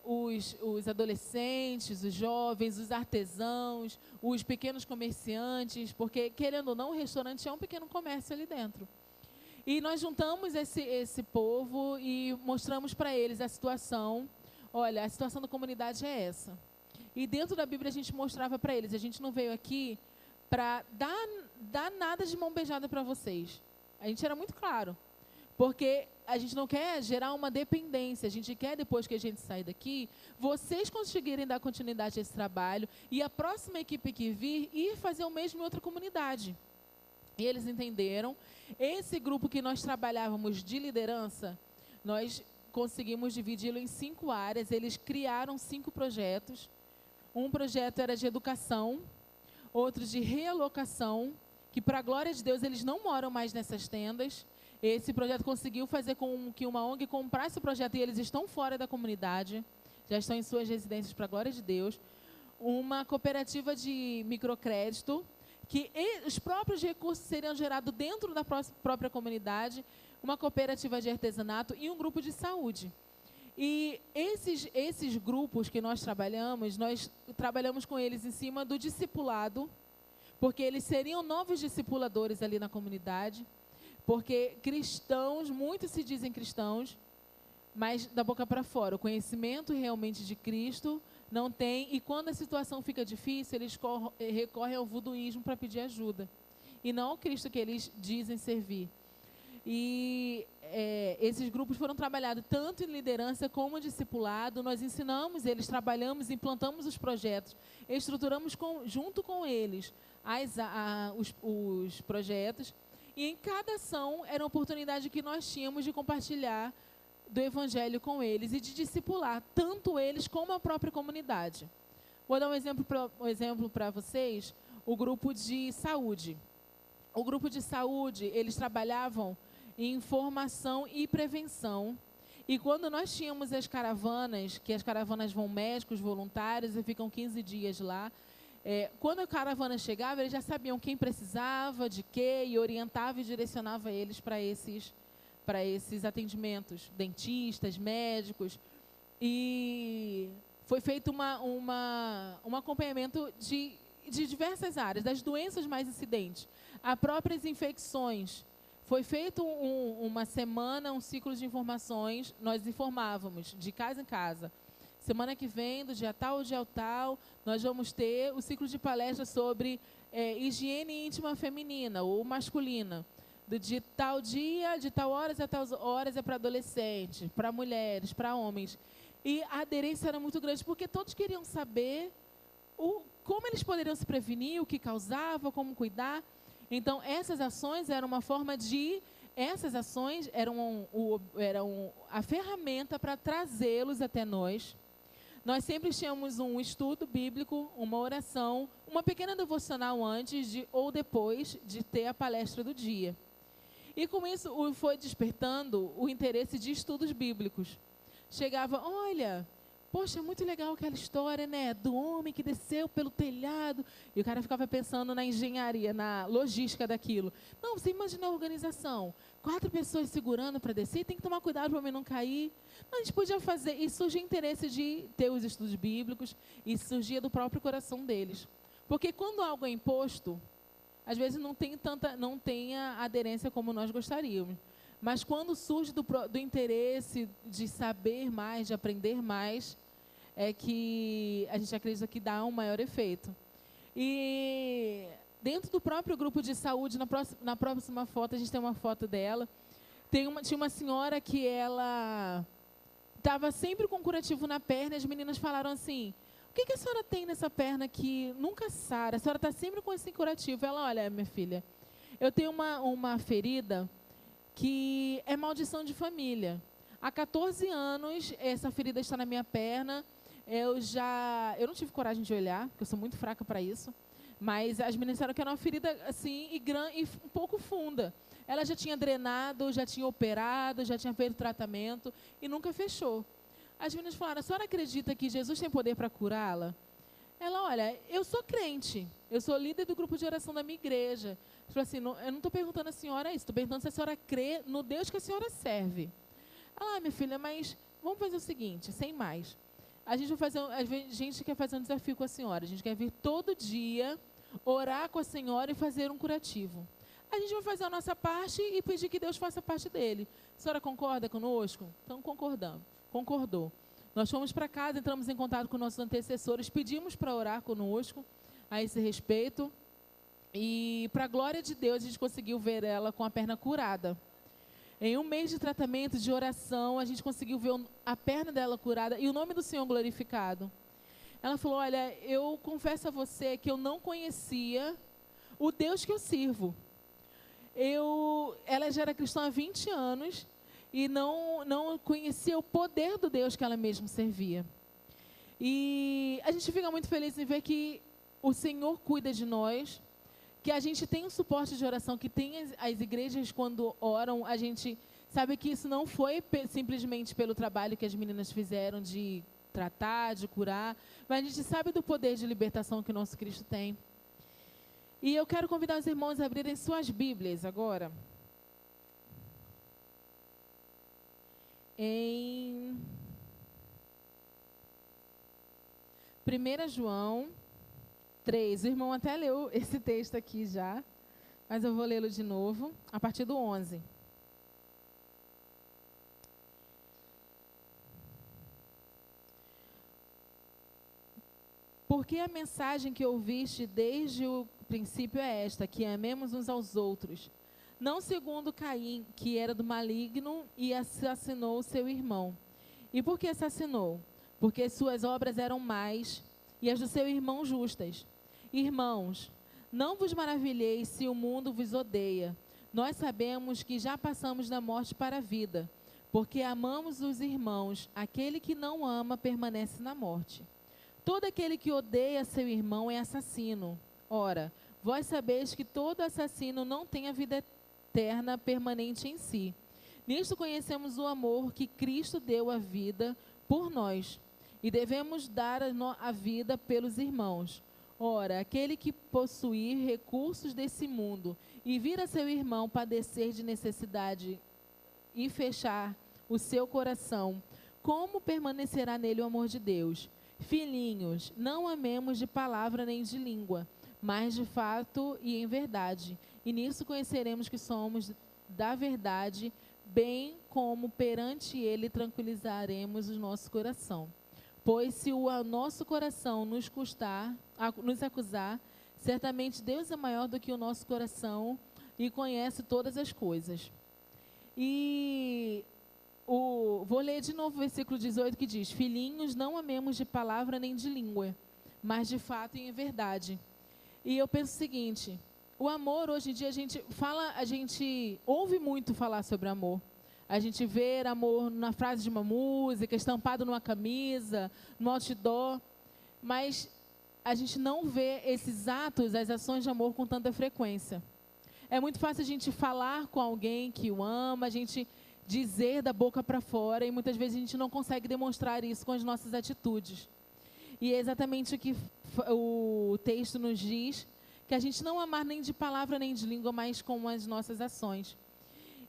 os adolescentes, os jovens, os artesãos, os pequenos comerciantes, porque, querendo ou não, o restaurante é um pequeno comércio ali dentro. E nós juntamos esse povo e mostramos para eles a situação. Olha, a situação da comunidade é essa. E dentro da Bíblia a gente mostrava para eles, a gente não veio aqui para dar nada de mão beijada para vocês. A gente era muito claro. Porque a gente não quer gerar uma dependência, a gente quer, depois que a gente sair daqui, vocês conseguirem dar continuidade a esse trabalho e a próxima equipe que vir, ir fazer o mesmo em outra comunidade. E eles entenderam. Esse grupo que nós trabalhávamos de liderança, nós conseguimos dividi-lo em 5 áreas. Eles criaram 5 projetos. Um projeto era de educação, outro de realocação, que, para a glória de Deus, eles não moram mais nessas tendas. Esse projeto conseguiu fazer com que uma ONG comprasse o projeto e eles estão fora da comunidade, já estão em suas residências, para a glória de Deus. Uma cooperativa de microcrédito, que os próprios recursos seriam gerados dentro da própria comunidade, uma cooperativa de artesanato e um grupo de saúde. E esses grupos que nós trabalhamos com eles em cima do discipulado, porque eles seriam novos discipuladores ali na comunidade. Porque cristãos, muitos se dizem cristãos, mas da boca para fora. O conhecimento realmente de Cristo não tem. E quando a situação fica difícil, eles recorrem ao voduísmo para pedir ajuda. E não ao Cristo que eles dizem servir. E esses grupos foram trabalhados tanto em liderança como em discipulado. Nós ensinamos eles, trabalhamos, implantamos os projetos, estruturamos junto com eles os projetos. E em cada ação era uma oportunidade que nós tínhamos de compartilhar do Evangelho com eles e de discipular tanto eles como a própria comunidade. Vou dar um exemplo para vocês, o grupo de saúde. O grupo de saúde, eles trabalhavam em informação e prevenção. E quando nós tínhamos as caravanas, que as caravanas vão médicos, voluntários e ficam 15 dias lá, quando a caravana chegava, eles já sabiam quem precisava, de quê, e orientava e direcionava eles para esses atendimentos, dentistas, médicos. E foi feito um acompanhamento de diversas áreas, das doenças mais incidentes, a próprias infecções. Foi feito uma semana, um ciclo de informações, nós informávamos de casa em casa. Semana que vem, do dia tal ao dia tal, nós vamos ter o ciclo de palestras sobre higiene íntima feminina ou masculina. De tal dia, de tal horas a tal horas é para adolescentes, para mulheres, para homens. E a aderência era muito grande, porque todos queriam saber como eles poderiam se prevenir, o que causava, como cuidar. Então, essas ações eram uma forma essas ações eram a ferramenta para trazê-los até nós. Nós sempre tínhamos um estudo bíblico, uma oração, uma pequena devocional antes ou depois de ter a palestra do dia. E com isso foi despertando o interesse de estudos bíblicos. Chegava, olha, poxa, muito legal aquela história, né, do homem que desceu pelo telhado. E o cara ficava pensando na engenharia, na logística daquilo. Não, você imagina a organização. 4 pessoas segurando para descer, tem que tomar cuidado para o homem não cair. Não, a gente podia fazer, e surgia interesse de ter os estudos bíblicos, e surgia do próprio coração deles. Porque quando algo é imposto, às vezes não tem a aderência como nós gostaríamos. Mas quando surge do interesse de saber mais, de aprender mais, é que a gente acredita que dá um maior efeito. E dentro do próprio grupo de saúde, na próxima foto, a gente tem uma foto dela, tinha uma senhora que ela estava sempre com curativo na perna, e as meninas falaram assim: o que a senhora tem nessa perna que nunca sara? A senhora está sempre com esse curativo. Ela: olha, minha filha, eu tenho uma ferida que é maldição de família. Há 14 anos, essa ferida está na minha perna. Eu não tive coragem de olhar, porque eu sou muito fraca para isso. Mas as meninas disseram que era uma ferida assim, e um pouco funda. Ela já tinha drenado, já tinha operado, já tinha feito tratamento e nunca fechou. As meninas falaram: a senhora acredita que Jesus tem poder para curá-la? Ela: olha, eu sou crente, eu sou líder do grupo de oração da minha igreja. Eu falei assim: eu não estou perguntando à senhora isso, estou perguntando se a senhora crê no Deus que a senhora serve. Ela: minha filha, mas vamos fazer o seguinte, sem mais. A gente quer fazer um desafio com a senhora. A gente quer vir todo dia, orar com a senhora e fazer um curativo. A gente vai fazer a nossa parte e pedir que Deus faça a parte dele. A senhora concorda conosco? Então concordou. Nós fomos para casa, entramos em contato com nossos antecessores, pedimos para orar conosco a esse respeito. E, para a glória de Deus, a gente conseguiu ver ela com a perna curada. Em um mês de tratamento, de oração, a gente conseguiu ver a perna dela curada e o nome do Senhor glorificado. Ela falou: olha, eu confesso a você que eu não conhecia o Deus que eu sirvo. Ela já era cristã há 20 anos e não conhecia o poder do Deus que ela mesma servia. E a gente fica muito feliz em ver que o Senhor cuida de nós, que a gente tem um suporte de oração, que tem as igrejas quando oram, a gente sabe que isso não foi simplesmente pelo trabalho que as meninas fizeram de tratar, de curar, mas a gente sabe do poder de libertação que o nosso Cristo tem. E eu quero convidar os irmãos a abrirem suas Bíblias agora. Em 1 João 3. O irmão até leu esse texto aqui já, mas eu vou lê-lo de novo, a partir do 11. Porque a mensagem que ouviste desde o princípio é esta, que amemos uns aos outros, não segundo Caim, que era do maligno e assassinou seu irmão. E por que assassinou? Porque suas obras eram más e as do seu irmão justas. Irmãos, não vos maravilheis se o mundo vos odeia. Nós sabemos que já passamos da morte para a vida, porque amamos os irmãos. Aquele que não ama permanece na morte. Todo aquele que odeia seu irmão é assassino. Ora, vós sabeis que todo assassino não tem a vida eterna permanente em si. Nisto conhecemos o amor que Cristo deu a vida por nós, e devemos dar a vida pelos irmãos. Ora, aquele que possuir recursos desse mundo e vir a seu irmão padecer de necessidade e fechar o seu coração, como permanecerá nele o amor de Deus? Filhinhos, não amemos de palavra nem de língua, mas de fato e em verdade. E nisso conheceremos que somos da verdade, bem como perante ele tranquilizaremos o nosso coração. Pois se o nosso coração nos acusar, certamente Deus é maior do que o nosso coração e conhece todas as coisas. E vou ler de novo o versículo 18 que diz: filhinhos, não amemos de palavra nem de língua, mas de fato e em verdade. E eu penso o seguinte: o amor, hoje em dia, a gente ouve muito falar sobre amor. A gente vê amor na frase de uma música, estampado numa camisa, no outdoor, mas a gente não vê esses atos, as ações de amor com tanta frequência. É muito fácil a gente falar com alguém que o ama, a gente dizer da boca para fora, e muitas vezes a gente não consegue demonstrar isso com as nossas atitudes. E é exatamente o que o texto nos diz, que a gente não amar nem de palavra nem de língua, mas com as nossas ações.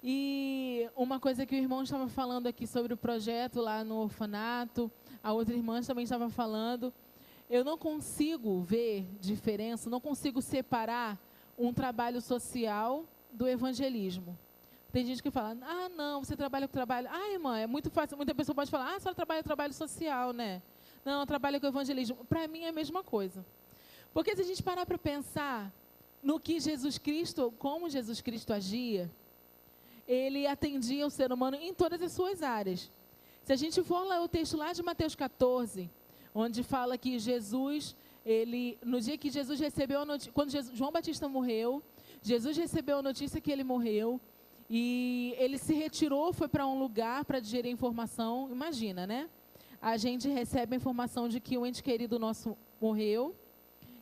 E uma coisa que o irmão estava falando aqui sobre o projeto lá no orfanato, a outra irmã também estava falando, eu não consigo ver diferença, não consigo separar um trabalho social do evangelismo. Tem gente que fala, ah, não, você trabalha com trabalho. Ah, irmã, é muito fácil. Muita pessoa pode falar, ah, a senhora trabalha trabalho social, né? Não, eu trabalho com evangelismo. Para mim é a mesma coisa. Porque se a gente parar para pensar no que Jesus Cristo, como Jesus Cristo agia, ele atendia o ser humano em todas as suas áreas. Se a gente for lá o texto lá de Mateus 14, onde fala que Jesus, no dia que Jesus recebeu a notícia, quando João Batista morreu, Jesus recebeu a notícia que ele morreu, e ele se retirou, foi para um lugar para digerir a informação. Imagina, né? A gente recebe a informação de que um ente querido nosso morreu,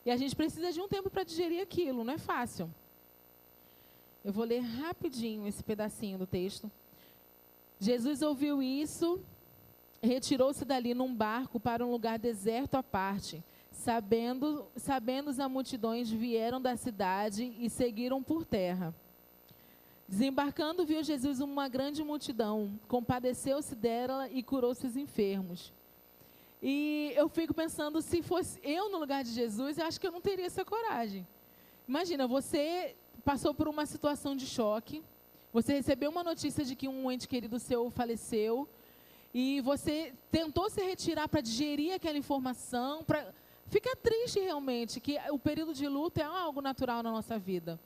e a gente precisa de um tempo para digerir aquilo, não é fácil. Eu vou ler rapidinho esse pedacinho do texto. Jesus ouviu isso, retirou-se dali num barco para um lugar deserto à parte. Sabendo as multidões, vieram da cidade e seguiram por terra. Desembarcando, viu Jesus uma grande multidão, compadeceu-se dela e curou seus enfermos. E eu fico pensando, se fosse eu no lugar de Jesus, eu acho que eu não teria essa coragem. Imagina, você passou por uma situação de choque, você recebeu uma notícia de que um ente querido seu faleceu, e você tentou se retirar para digerir aquela informação, para ficar triste realmente, que o período de luto é algo natural na nossa vida.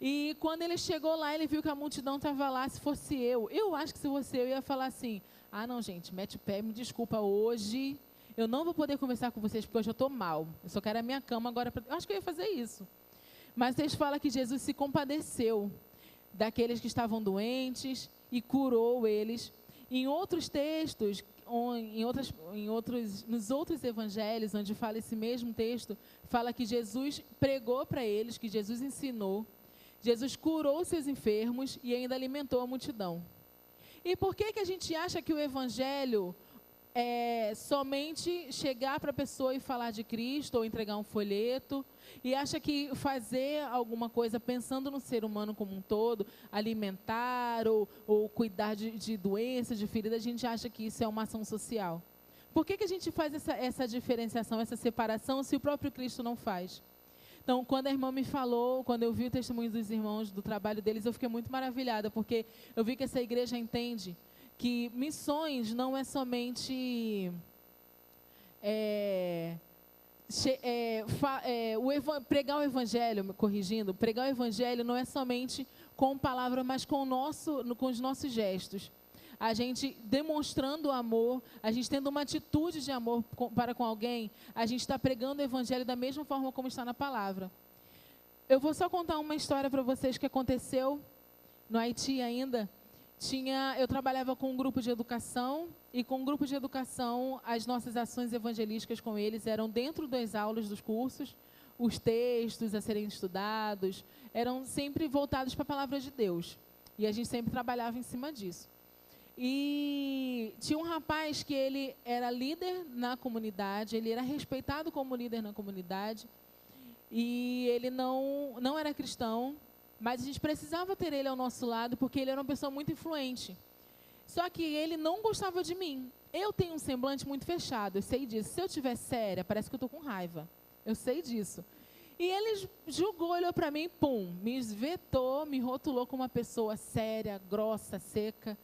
E quando ele chegou lá, ele viu que a multidão estava lá. Se fosse eu acho que se fosse eu ia falar assim, ah não gente, mete o pé, me desculpa, hoje eu não vou poder conversar com vocês porque hoje eu estou mal, eu só quero a minha cama agora. Eu acho que eu ia fazer isso. Mas eles falam que Jesus se compadeceu daqueles que estavam doentes e curou eles. Em outros textos, nos outros evangelhos, onde fala esse mesmo texto, fala que Jesus pregou para eles, que Jesus ensinou, Jesus curou seus enfermos e ainda alimentou a multidão. E por que a gente acha que o evangelho é somente chegar para a pessoa e falar de Cristo ou entregar um folheto, e acha que fazer alguma coisa pensando no ser humano como um todo, alimentar ou cuidar de doenças, de feridas, a gente acha que isso é uma ação social? Por que a gente faz essa diferenciação, essa separação, se o próprio Cristo não faz? Então, quando a irmã me falou, quando eu vi o testemunho dos irmãos, do trabalho deles, eu fiquei muito maravilhada, porque eu vi que essa igreja entende que missões não é somente pregar o evangelho, pregar o evangelho não é somente com palavra, mas com os nossos gestos. A gente demonstrando amor, a gente tendo uma atitude de amor para com alguém, a gente está pregando o evangelho da mesma forma como está na palavra. Eu vou só contar uma história para vocês que aconteceu no Haiti ainda. Eu trabalhava com um grupo de educação, e com o grupo de educação, as nossas ações evangelísticas com eles eram dentro das aulas dos cursos, os textos a serem estudados, eram sempre voltados para a palavra de Deus. E a gente sempre trabalhava em cima disso. E tinha um rapaz que ele era líder na comunidade, ele era respeitado como líder na comunidade, e ele não era cristão, mas a gente precisava ter ele ao nosso lado, porque ele era uma pessoa muito influente. Só que ele não gostava de mim. Eu tenho um semblante muito fechado, eu sei disso. Se eu estiver séria, parece que eu estou com raiva. Eu sei disso. E ele julgou, olhou para mim, pum, me esvetou, me rotulou como uma pessoa séria, grossa, seca.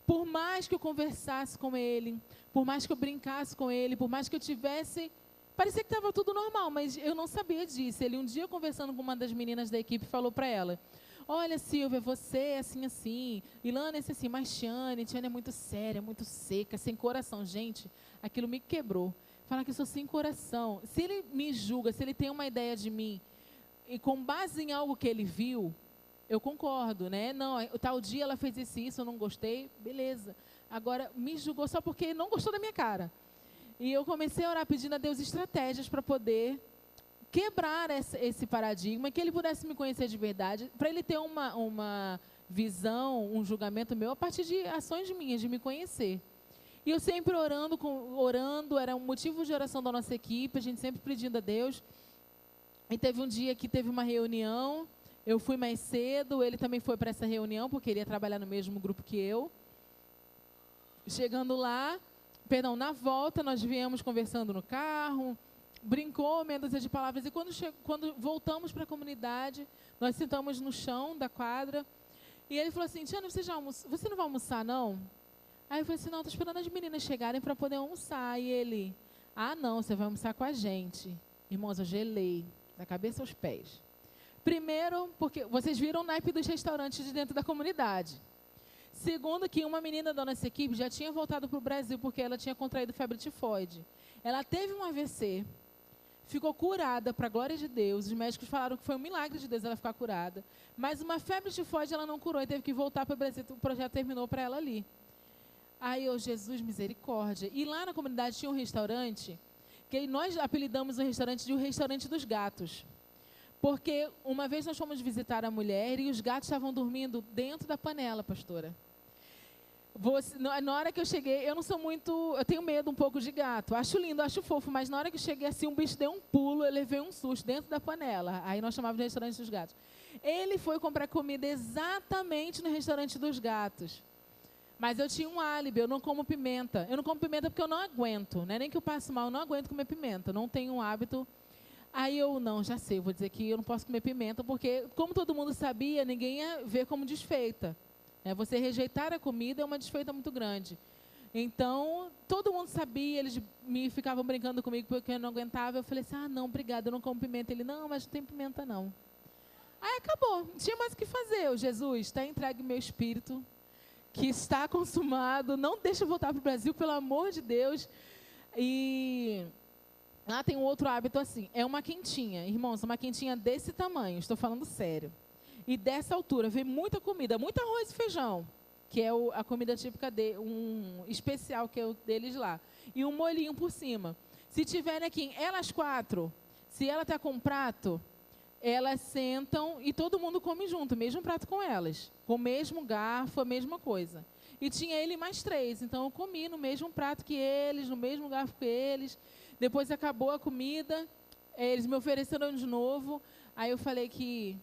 Por mais que eu conversasse com ele, por mais que eu brincasse com ele, por mais que eu tivesse... Parecia que estava tudo normal, mas eu não sabia disso. Ele um dia, conversando com uma das meninas da equipe, falou para ela, olha, Silvia, você é assim, assim. Ilana é assim, mas Tiane é muito séria, muito seca, sem coração. Gente, aquilo me quebrou. Falar que eu sou sem coração. Se ele me julga, se ele tem uma ideia de mim, e com base em algo que ele viu, eu concordo, né? Não, tal dia ela fez isso, eu não gostei, beleza. Agora, me julgou só porque não gostou da minha cara. E eu comecei a orar pedindo a Deus estratégias para poder quebrar esse paradigma, que ele pudesse me conhecer de verdade, para ele ter uma visão, um julgamento meu a partir de ações minhas, de me conhecer. E eu sempre orando, era um motivo de oração da nossa equipe, a gente sempre pedindo a Deus. E teve um dia que teve uma reunião, eu fui mais cedo, ele também foi para essa reunião, porque ele ia trabalhar no mesmo grupo que eu. Chegando lá, na volta, nós viemos conversando no carro, brincou, meia dúzia de palavras. E quando voltamos para a comunidade, nós sentamos no chão da quadra. E ele falou assim, Tiana, você não vai almoçar, não? Aí eu falei assim, não, estou esperando as meninas chegarem para poder almoçar. E ele, não, você vai almoçar com a gente. Irmãos, eu gelei, da cabeça aos pés. Primeiro, porque vocês viram o naipe dos restaurantes de dentro da comunidade. Segundo, que uma menina da nossa equipe já tinha voltado para o Brasil porque ela tinha contraído febre tifoide. Ela teve um AVC, ficou curada, para a glória de Deus. Os médicos falaram que foi um milagre de Deus ela ficar curada. Mas uma febre tifoide ela não curou e teve que voltar para o Brasil. O projeto terminou para ela ali. Aí eu, Jesus, misericórdia. E lá na comunidade tinha um restaurante, que nós apelidamos o restaurante de o restaurante dos gatos. Porque uma vez nós fomos visitar a mulher e os gatos estavam dormindo dentro da panela, pastora. Na hora que eu cheguei, eu tenho medo um pouco de gato. Acho lindo, acho fofo, mas na hora que eu cheguei assim, um bicho deu um pulo, eu levei um susto dentro da panela. Aí nós chamávamos de restaurante dos gatos. Ele foi comprar comida exatamente no restaurante dos gatos. Mas eu tinha um álibi, eu não como pimenta. Eu não como pimenta porque eu não aguento, né? Nem que eu passe mal, eu não aguento comer pimenta. Eu não tenho um hábito. Aí eu, não, já sei, eu vou dizer que eu não posso comer pimenta, porque como todo mundo sabia, ninguém ia ver como desfeita. Você rejeitar a comida é uma desfeita muito grande. Então, todo mundo sabia, eles ficavam brincando comigo porque eu não aguentava. Eu falei assim, não, obrigada, eu não como pimenta. Ele, não, mas não tem pimenta não. Aí acabou, não tinha mais o que fazer. O Jesus, está entregue meu espírito, que está consumado, não deixa eu voltar para o Brasil, pelo amor de Deus. E lá tem um outro hábito assim, é uma quentinha, irmãos, uma quentinha desse tamanho, estou falando sério. E dessa altura, vem muita comida, muito arroz e feijão, que é a comida típica, um especial que é o deles lá. E um molhinho por cima. Se tiverem aqui, elas 4, se ela está com um prato, elas sentam e todo mundo come junto, mesmo prato com elas. Com o mesmo garfo, a mesma coisa. E tinha ele mais 3, então eu comi no mesmo prato que eles, no mesmo garfo que eles. Depois acabou a comida, eles me ofereceram de novo. Aí eu falei que,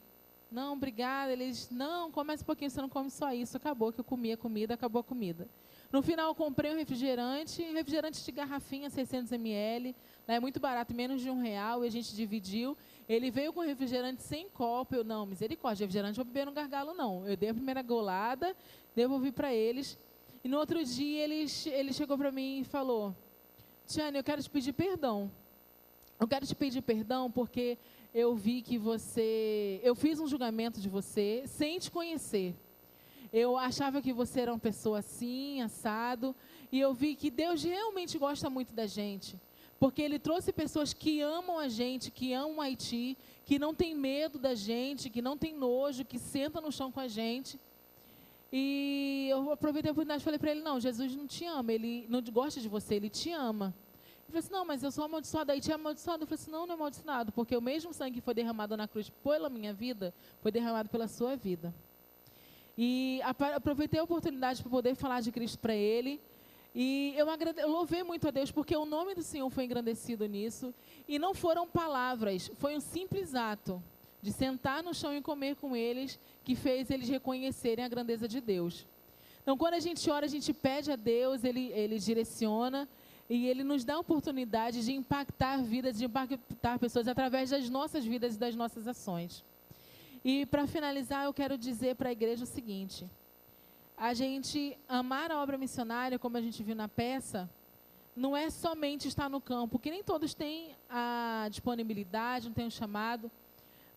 não, obrigada. Eles, não, come mais um pouquinho, você não come só isso. Acabou que eu comi a comida, acabou a comida. No final eu comprei um refrigerante de garrafinha, 600 ml. Lá é muito barato, menos de R$1, e a gente dividiu. Ele veio com refrigerante sem copo. Eu, não, misericórdia, refrigerante eu vou beber no gargalo, não. Eu dei a primeira golada, devolvi para eles. E no outro dia ele chegou para mim e falou, Tiane, eu quero te pedir perdão. Eu quero te pedir perdão porque eu vi que eu fiz um julgamento de você sem te conhecer. Eu achava que você era uma pessoa assim, assado, e eu vi que Deus realmente gosta muito da gente, porque Ele trouxe pessoas que amam a gente, que amam o Haiti, que não tem medo da gente, que não tem nojo, que sentam no chão com a gente. E eu aproveitei a oportunidade e falei para ele, não, Jesus não te ama, Ele não gosta de você, Ele te ama. Ele falou assim, não, mas eu sou amaldiçoado, Haiti é amaldiçoado. Eu falei assim, não é amaldiçoado, porque o mesmo sangue que foi derramado na cruz pela minha vida, foi derramado pela sua vida. E aproveitei a oportunidade para poder falar de Cristo para ele. E eu louvei muito a Deus, porque o nome do Senhor foi engrandecido nisso. E não foram palavras, foi um simples ato de sentar no chão e comer com eles, que fez eles reconhecerem a grandeza de Deus. Então, quando a gente ora, a gente pede a Deus, Ele direciona, e Ele nos dá a oportunidade de impactar vidas, de impactar pessoas através das nossas vidas e das nossas ações. E para finalizar, eu quero dizer para a igreja o seguinte, a gente amar a obra missionária, como a gente viu na peça, não é somente estar no campo, que nem todos têm a disponibilidade, não têm o chamado,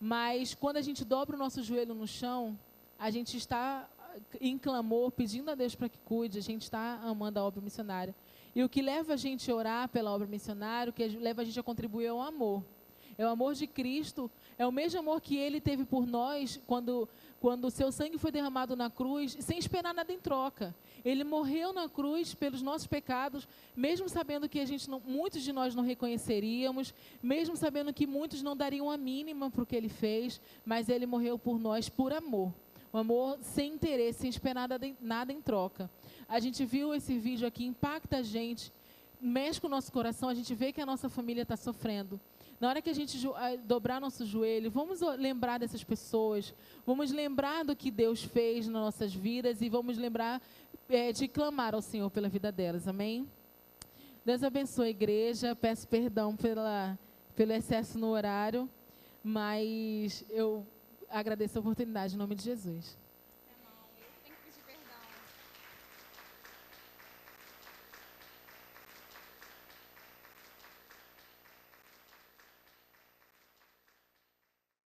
mas quando a gente dobra o nosso joelho no chão, a gente está em clamor, pedindo a Deus para que cuide, a gente está amando a obra missionária. E o que leva a gente a orar pela obra missionária, o que leva a gente a contribuir é o amor. É o amor de Cristo, é o mesmo amor que Ele teve por nós quando o seu sangue foi derramado na cruz, sem esperar nada em troca. Ele morreu na cruz pelos nossos pecados, mesmo sabendo que muitos de nós não reconheceríamos, mesmo sabendo que muitos não dariam a mínima para o que Ele fez, mas Ele morreu por nós por amor. Um amor sem interesse, sem esperar nada em troca. A gente viu esse vídeo aqui, impacta a gente, mexe com o nosso coração, a gente vê que a nossa família está sofrendo. Na hora que a gente dobrar nosso joelho, vamos lembrar dessas pessoas, vamos lembrar do que Deus fez nas nossas vidas e vamos lembrar de clamar ao Senhor pela vida delas, amém? Deus abençoe a igreja, peço perdão pelo excesso no horário, mas eu agradeço a oportunidade em nome de Jesus.